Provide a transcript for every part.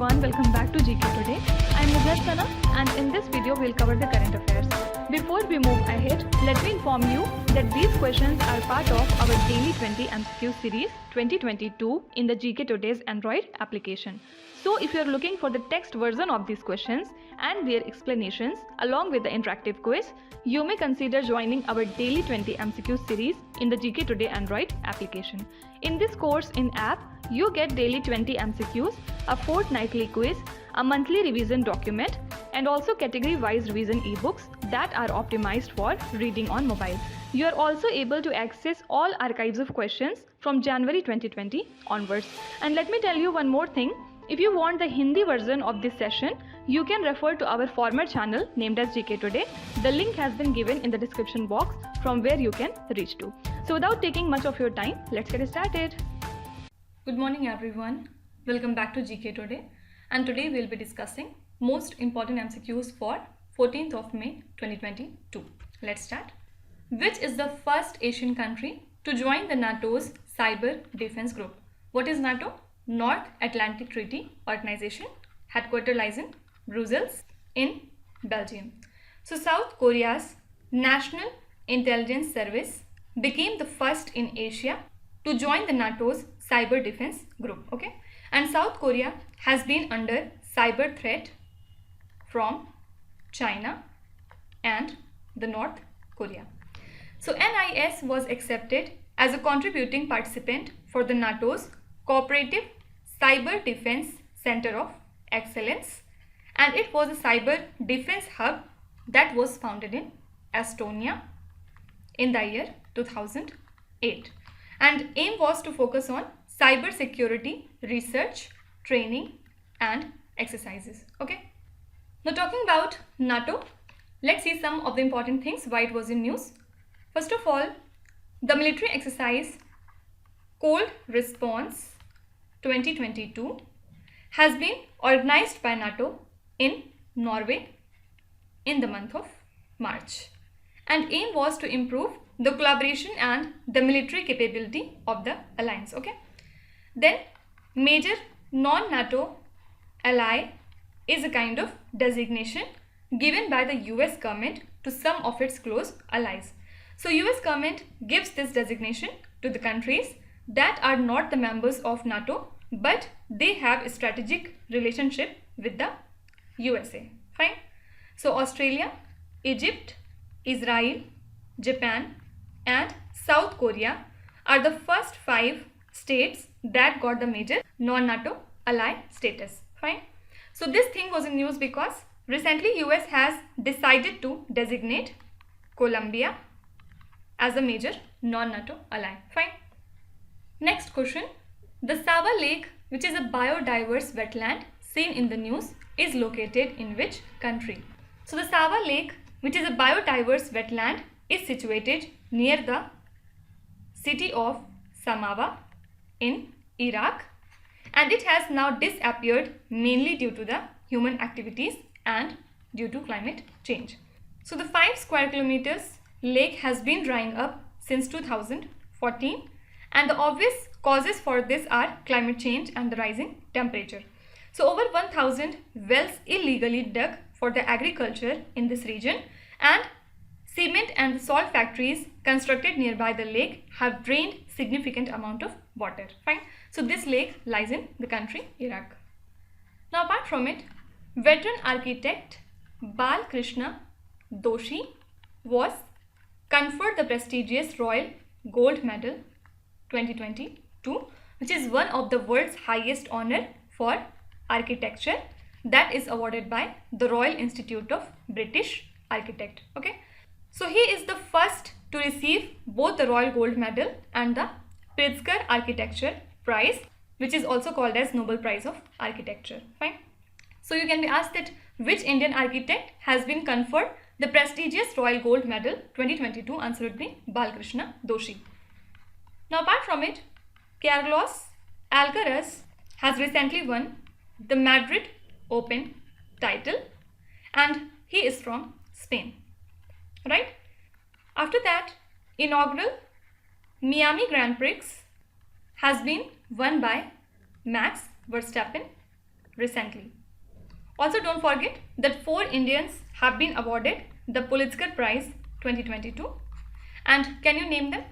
everyone, welcome back to GK Today. I am Sana and in this video we'll cover the current affairs. Before we move ahead, let me inform you that these questions are part of our daily 20 MCQ series 2022 in the GK Today's Android application. So if you are looking for the text version of these questions and their explanations along with the interactive quiz, you may consider joining our daily 20 MCQ series in the GK Today Android application. In this course in app, you get daily 20 MCQs, a fortnightly quiz, a monthly revision document, and also category-wise revision e-books that are optimized for reading on mobile. You are also able to access all archives of questions from January 2020 onwards. And let me tell you one more thing. If you want the Hindi version of this session, you can refer to our former channel named as GK Today. The link has been given in the description box from where you can reach to. So without taking much of your time, let's get started. Good morning everyone. Welcome back to GK Today. And today we'll be discussing most important MCQs for 14th of May 2022. Let's start. Which is the first Asian country to join the NATO's Cyber Defense Group? What is NATO? North Atlantic Treaty Organization. Headquarters lies in Brussels in Belgium. So South Korea's National Intelligence Service became the first in Asia to join the NATO's Cyber Defense Group. Okay, and South Korea has been under cyber threat from China and the North Korea. So NIS was accepted as a contributing participant for the NATO's Cooperative Cyber Defense Center of Excellence, and it was a cyber defense hub that was founded in Estonia in the year 2008, and aim was to focus on cyber security research, training and exercises. Okay, now talking about NATO, let's see some of the important things why it was in news. First of all, the military exercise Cold Response 2022 has been organized by NATO in Norway in the month of March, and aim was to improve the collaboration and the military capability of the alliance. Okay, then major non-NATO ally is a kind of designation given by the US government to some of its close allies. So US government gives this designation to the countries that are not the members of NATO but they have a strategic relationship with the USA. Fine. So Australia, Egypt, Israel, Japan and South Korea are the first 5 states that got the major non-NATO ally status. Fine. So this thing was in news because recently US has decided to designate Colombia as a major non-NATO ally. Fine. Next question. The Sawa Lake, which is a biodiverse wetland seen in the news, is located in which country? So the Sawa Lake, which is a biodiverse wetland, is situated near the city of Samawa in Iraq, and it has now disappeared mainly due to the human activities and due to climate change. So the 5 square kilometers lake has been drying up since 2014, and the obvious causes for this are climate change and the rising temperature. So over 1000 wells illegally dug for the agriculture in this region, and cement and salt factories constructed nearby the lake have drained significant amount of water. Fine. So this lake lies in the country Iraq. Now apart from it, veteran architect Bal Krishna Doshi was conferred the prestigious Royal Gold Medal 2022, which is one of the world's highest honor for architecture that is awarded by the Royal Institute of British Architect. Okay, so he is the first to receive both the Royal Gold Medal and the Pritzker Architecture Prize, which is also called as Nobel Prize of Architecture. Fine. So you can be asked that which Indian architect has been conferred the prestigious Royal Gold Medal 2022? Answer would be Balkrishna Doshi. Now apart from it, Carlos Alcaraz has recently won the Madrid Open title and he is from Spain. Right? After that, inaugural Miami Grand Prix has been won by Max Verstappen recently. Also, don't forget that 4 Indians have been awarded the Pulitzer Prize 2022. And can you name them?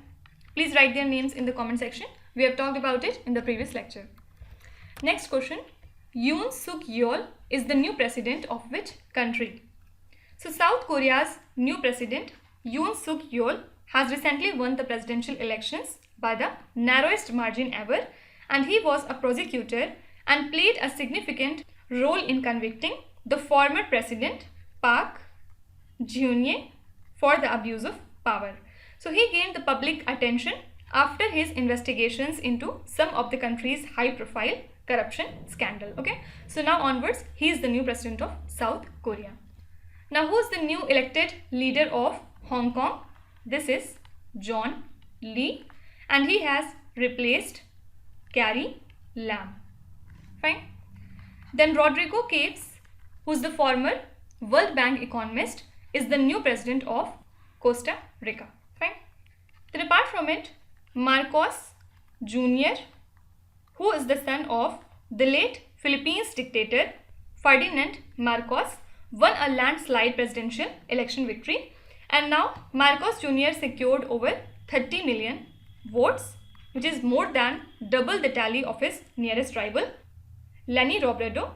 Please write their names in the comment section. We have talked about it in the previous lecture. Next question. Yoon Suk Yeol is the new president of which country? So South Korea's new president Yoon Suk Yeol has recently won the presidential elections by the narrowest margin ever, and he was a prosecutor and played a significant role in convicting the former president Park Geun-hye for the abuse of power. So he gained the public attention after his investigations into some of the country's high-profile corruption scandal. Okay, so now onwards, he is the new president of South Korea. Now, who is the new elected leader of Hong Kong? This is John Lee, and he has replaced Carrie Lam. Fine. Then Rodrigo Capes, who is the former World Bank economist, is the new president of Costa Rica. Fine. Then apart from it, Marcos Jr., who is the son of the late Philippines dictator Ferdinand Marcos, won a landslide presidential election victory, and now Marcos Jr. secured over 30 million votes, which is more than double the tally of his nearest rival, Leni Robredo.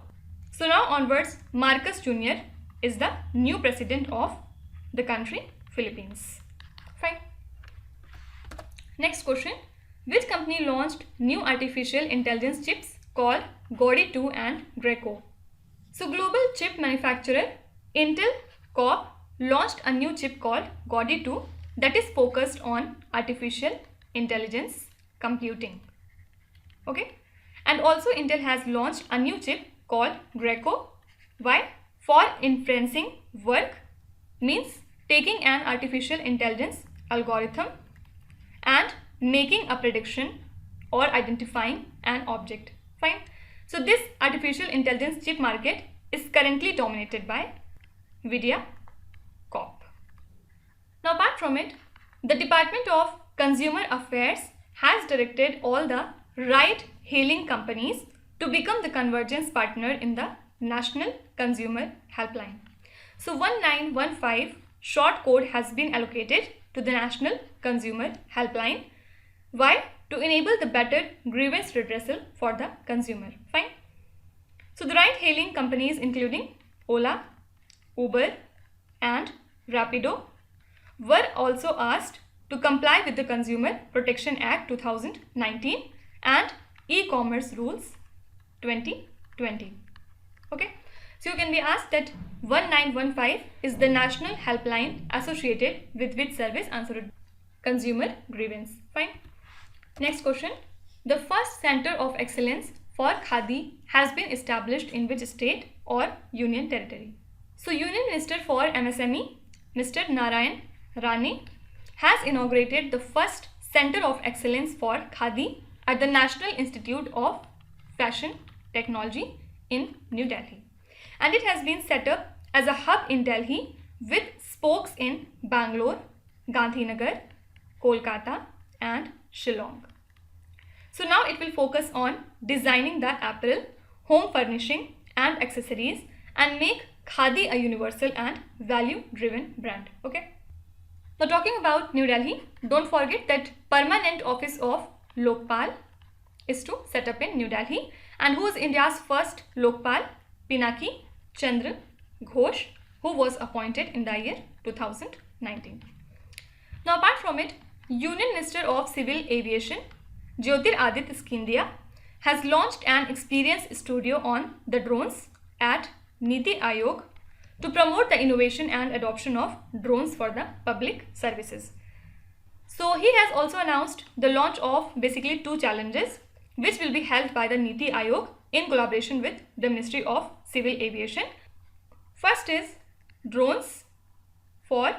So now onwards, Marcos Jr. is the new president of the country, Philippines. Fine. Next question. Which company launched new artificial intelligence chips called Gaudi 2 and Greco? So global chip manufacturer Intel Corp launched a new chip called Gaudi 2 that is focused on artificial intelligence computing. Okay, and also Intel has launched a new chip called Greco. Why? For inferencing work, means taking an artificial intelligence algorithm and making a prediction or identifying an object. Fine. So this artificial intelligence chip market is currently dominated by Nvidia Corp. Now apart from it, the Department of Consumer Affairs has directed all the ride-hailing companies to become the convergence partner in the National Consumer Helpline. So 1915 short code has been allocated to the National Consumer Helpline. Why? To enable the better grievance redressal for the consumer. Fine. So the ride-hailing companies including Ola, Uber and Rapido were also asked to comply with the Consumer Protection Act 2019 and E-Commerce Rules 2020. Okay. So you can be asked that 1915 is the national helpline associated with which service answered consumer grievance. Fine. Next question. The first center of excellence for Khadi has been established in which state or union territory? So Union Minister for MSME, Mr. Narayan Rane, has inaugurated the first center of excellence for Khadi at the National Institute of Fashion Technology in New Delhi. And it has been set up as a hub in Delhi with spokes in Bangalore, Gandhinagar, Kolkata and Shillong. So now it will focus on designing the apparel, home furnishing and accessories and make Khadi a universal and value-driven brand. Okay. Now talking about New Delhi, don't forget that permanent office of Lokpal is to set up in New Delhi, and who is India's first Lokpal? Pinaki Chandra Ghosh, who was appointed in the year 2019. Now apart from it, Union Minister of Civil Aviation Jyotir Aditya Scindia has launched an experience studio on the drones at Niti Aayog to promote the innovation and adoption of drones for the public services. So he has also announced the launch of basically 2 challenges which will be held by the Niti Aayog in collaboration with the Ministry of Civil Aviation. First is drones for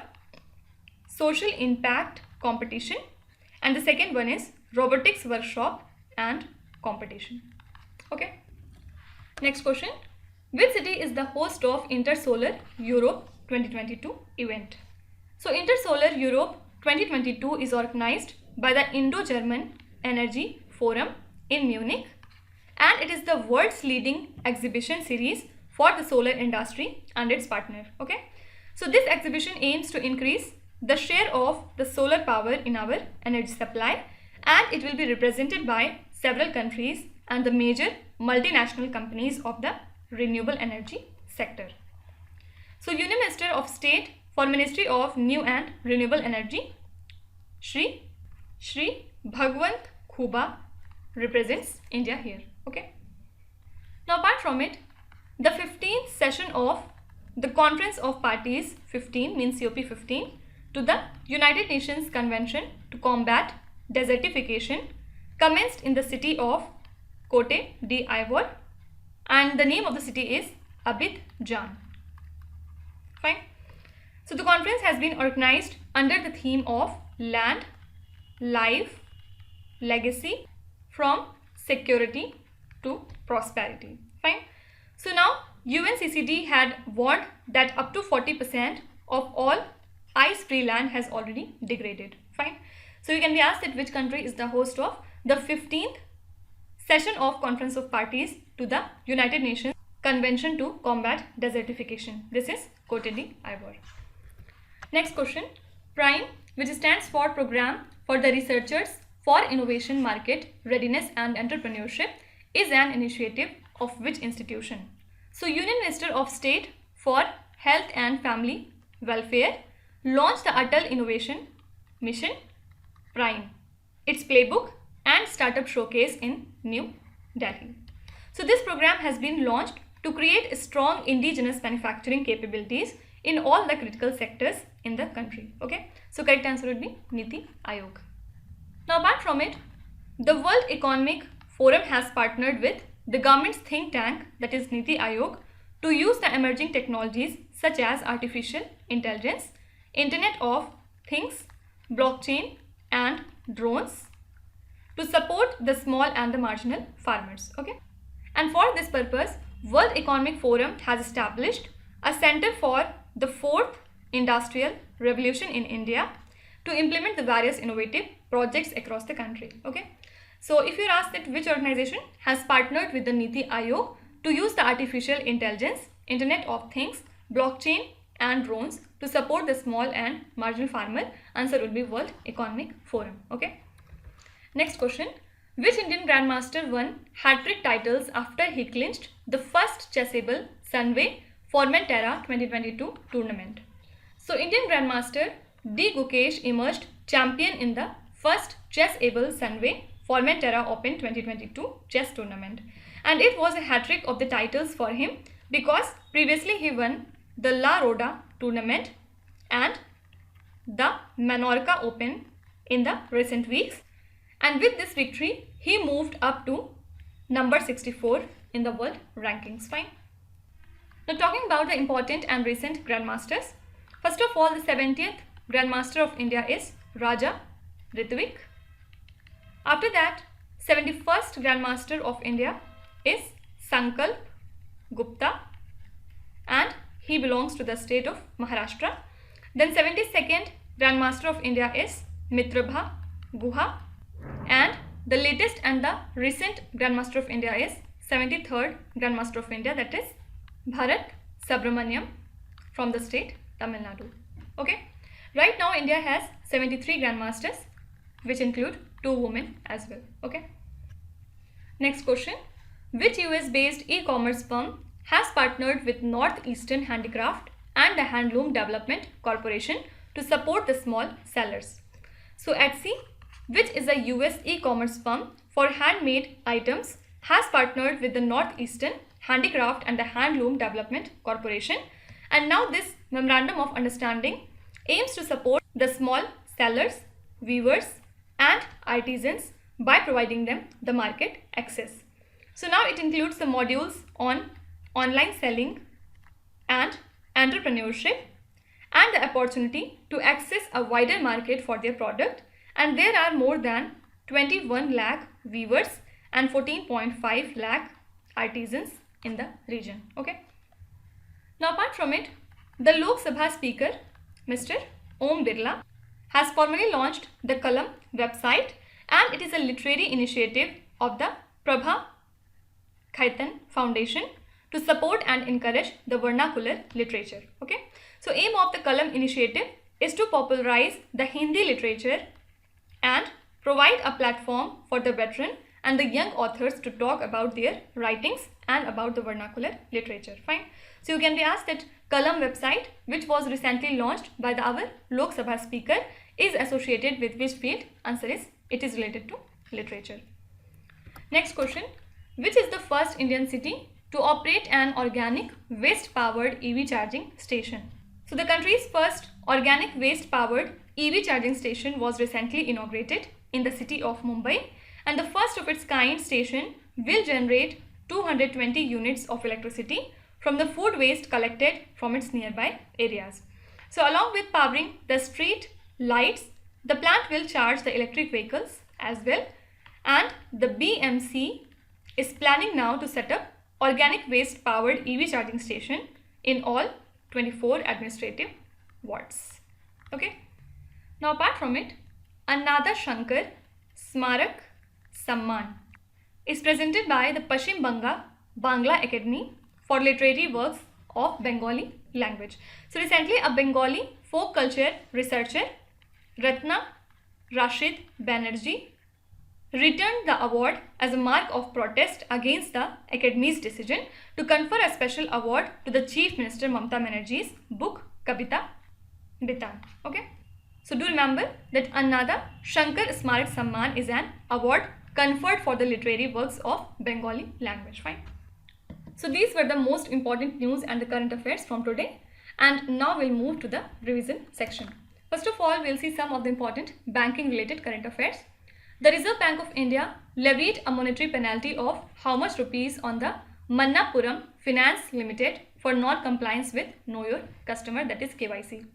social impact competition, and the second one is robotics workshop and competition. Okay. Next question. Which city is the host of Intersolar Europe 2022 event? So Intersolar Europe 2022 is organized by the Indo-German Energy Forum in Munich and it is the world's leading exhibition series for the solar industry and its partner. Okay, so this exhibition aims to increase the share of the solar power in our energy supply, and it will be represented by several countries and the major multinational companies of the renewable energy sector. So Union Minister of State for Ministry of New and Renewable Energy, Shri Bhagwant Khuba, represents India here. Okay. Now apart from it, the 15th session of the Conference of Parties, 15 means COP15, to the United Nations Convention to Combat Desertification commenced in the city of Cote d'Ivoire, and the name of the city is Abidjan. Fine. So the conference has been organized under the theme of Land, Life, Legacy, from Security to Prosperity. Fine. So now UNCCD had warned that up to 40% of all ice-free land has already degraded. Fine. So you can be asked that which country is the host of the 15th session of Conference of Parties to the United Nations Convention to Combat Desertification. This is Cote d'Ivoire. Next question. PRIME, which stands for Program for the Researchers for Innovation Market, Readiness and Entrepreneurship, is an initiative of which institution? So Union Minister of State for Health and Family Welfare launched the Atal Innovation Mission PRIME, its playbook and startup showcase in New Delhi. So this program has been launched to create strong indigenous manufacturing capabilities in all the critical sectors in the country. Okay, so correct answer would be Niti Aayog. Now apart from it, the World Economic Forum has partnered with the government's think tank, that is Niti Aayog, to use the emerging technologies such as artificial intelligence, Internet of Things, blockchain and drones to support the small and the marginal farmers. Okay, and for this purpose, World Economic Forum has established a center for the fourth industrial revolution in India to implement the various innovative projects across the country. Okay, so if you're asked that which organization has partnered with the Niti Aayog to use the artificial intelligence, Internet of Things, blockchain and drones to support the small and marginal farmer, answer would be World Economic Forum. Okay. Next question. Which Indian Grandmaster won hat-trick titles after he clinched the first chessable Sunway Formentera 2022 tournament? So Indian Grandmaster D. Gukesh emerged champion in the first chessable Sunway Formentera Open 2022 chess tournament, and it was a hat-trick of the titles for him because previously he won the La Roda tournament and the Menorca Open in the recent weeks, and with this victory he moved up to number 64 in the world rankings. Fine. Now talking about the important and recent Grandmasters, first of all, the 70th Grandmaster of India is Raja Ritvik. After that, 71st Grandmaster of India is Sankalp Gupta, and he belongs to the state of Maharashtra. Then 72nd Grandmaster of India is Mitrabha Guha, and the latest and the recent Grandmaster of India is 73rd Grandmaster of India, that is Bharat Subramaniam from the state Tamil Nadu. Okay, right now India has 73 Grandmasters, which include 2 women as well. Okay. Next question. Which US based e-commerce firm has partnered with Northeastern Handicraft and the Handloom Development Corporation to support the small sellers? So Etsy, which is a US e-commerce firm for handmade items, has partnered with the Northeastern Handicraft and the Handloom Development Corporation, and now this memorandum of understanding aims to support the small sellers, weavers and artisans by providing them the market access. So now it includes the modules on online selling and entrepreneurship and the opportunity to access a wider market for their product, and there are more than 21 lakh weavers and 14.5 lakh artisans in the region. Okay. Now apart from it, the Lok Sabha Speaker Mr. Om Birla has formally launched the Kalam website, and it is a literary initiative of the Prabha Khaitan Foundation to support and encourage the vernacular literature. Okay. So aim of the Kalam initiative is to popularize the Hindi literature and provide a platform for the veteran and the young authors to talk about their writings and about the vernacular literature. Fine. So you can be asked that Kalam website, which was recently launched by our Lok Sabha speaker, is associated with which field? Answer is it is related to literature. Next question. Which is the first Indian city to operate an organic waste powered EV charging station? So the country's first organic waste powered EV charging station was recently inaugurated in the city of Mumbai, and the first of its kind station will generate 220 units of electricity from the food waste collected from its nearby areas. So along with powering the street lights, the plant will charge the electric vehicles as well, and the BMC is planning now to set up organic waste powered EV charging station in all 24 administrative wards. Okay. Now apart from it, Annada Shankar Smarak Samman is presented by the Paschim Bangla Academy for literary works of Bengali language. So recently a Bengali folk culture researcher, Ratna Rashid Banerjee, returned the award as a mark of protest against the Academy's decision to confer a special award to the Chief Minister Mamata Banerjee's book Kavita Bitan. Okay. So do remember that Annada Shankar Smarak Samman is an award conferred for the literary works of Bengali language. Fine. So these were the most important news and the current affairs from today. And now we'll move to the revision section. First of all, we'll see some of the important banking related current affairs. The Reserve Bank of India levied a monetary penalty of how much rupees on the Manappuram Finance Limited for non-compliance with Know Your Customer, that is KYC.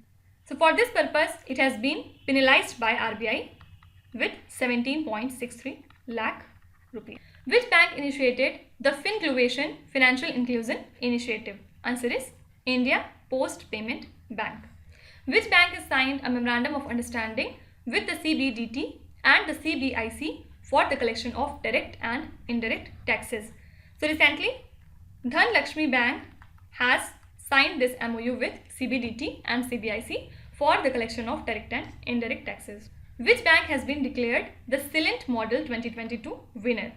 So for this purpose, it has been penalized by RBI with 17.63 lakh rupees. Which bank initiated the Fincluvation Financial Inclusion Initiative? Answer is India Post Payment Bank. Which bank has signed a memorandum of understanding with the CBDT and the CBIC for the collection of direct and indirect taxes? So recently, Dhanlakshmi Bank has signed this MOU with CBDT and CBIC for the collection of direct and indirect taxes. Which bank has been declared the Silent Model 2022 winner?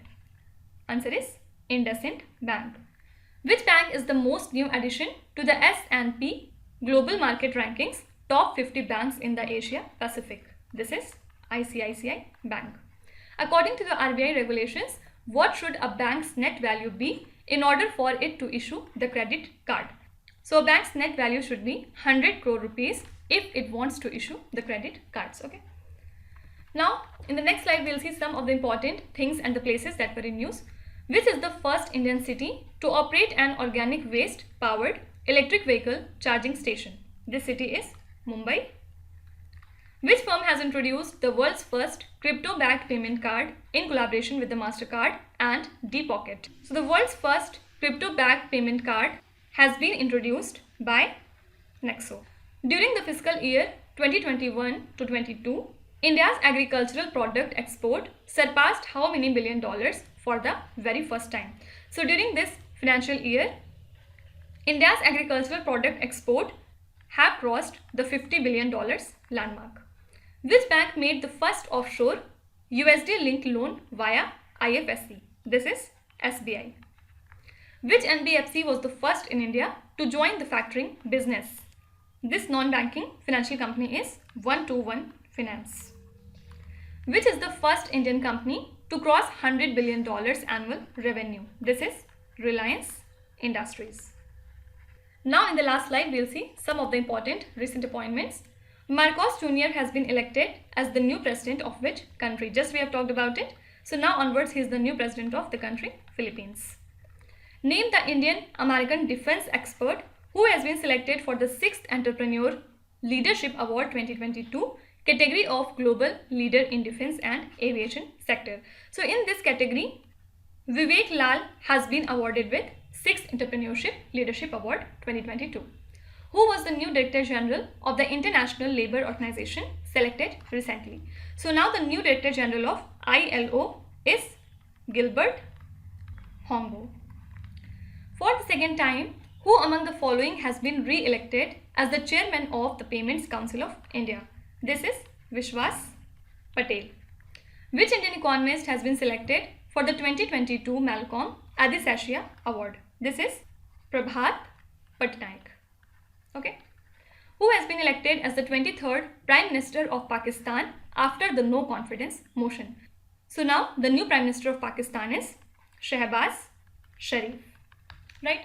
Answer is IndusInd Bank. Which bank is the most new addition to the S&P Global Market Rankings Top 50 Banks in the Asia Pacific? This is ICICI Bank. According to the RBI regulations, what should a bank's net value be in order for it to issue the credit card? So a bank's net value should be 100 crore rupees if it wants to issue the credit cards. Okay. Now in the next slide, we'll see some of the important things and the places that were in news. Which is the first Indian city to operate an organic waste powered electric vehicle charging station? This city is Mumbai. Which firm has introduced the world's first crypto-backed payment card in collaboration with the MasterCard and Deepocket? So the world's first crypto-backed payment card has been introduced by Nexo. During the fiscal year 2021 to 22, India's agricultural product export surpassed how many $billion for the very first time? So during this financial year, India's agricultural product export have crossed the $50 billion landmark. Which bank made the first offshore USD-linked loan via IFSC? This is SBI. Which NBFC was the first in India to join the factoring business? This non-banking financial company is 121 Finance. Which is the first Indian company to cross $100 billion annual revenue? This is Reliance Industries. Now in the last slide, we'll see some of the important recent appointments. Marcos Jr. has been elected as the new president of which country? Just we have talked about it. So now onwards, he is the new president of the country, Philippines. Name the Indian American defense expert who has been selected for the 6th Entrepreneur Leadership Award 2022 category of Global Leader in Defense and Aviation Sector. So in this category, Vivek Lal has been awarded with 6th Entrepreneurship Leadership Award 2022. Who was the new Director General of the International Labour Organization selected recently? So now the new Director General of ILO is Gilbert Hongo. For the second time, who among the following has been re-elected as the chairman of the Payments Council of India? This is Vishwas Patel. Which Indian economist has been selected for the 2022 Malcolm Adisashiya Award? This is Prabhat Patnaik. Okay. Who has been elected as the 23rd Prime Minister of Pakistan after the no confidence motion? So now the new Prime Minister of Pakistan is Shehbaz Sharif. Right?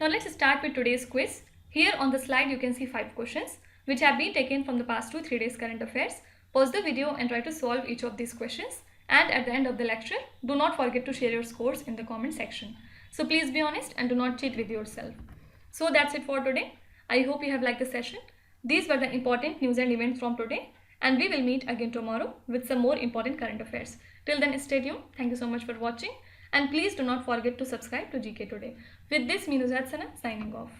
Now let's start with today's quiz. Here on the slide you can see 5 questions which have been taken from the past 2-3 days current affairs. Pause the video and try to solve each of these questions. And at the end of the lecture, do not forget to share your scores in the comment section. So please be honest and do not cheat with yourself. So that's it for today. I hope you have liked the session. These were the important news and events from today. And we will meet again tomorrow with some more important current affairs. Till then, stay tuned. Thank you so much for watching. And please do not forget to subscribe to GK Today. With this, me Nuzhat Sana signing off.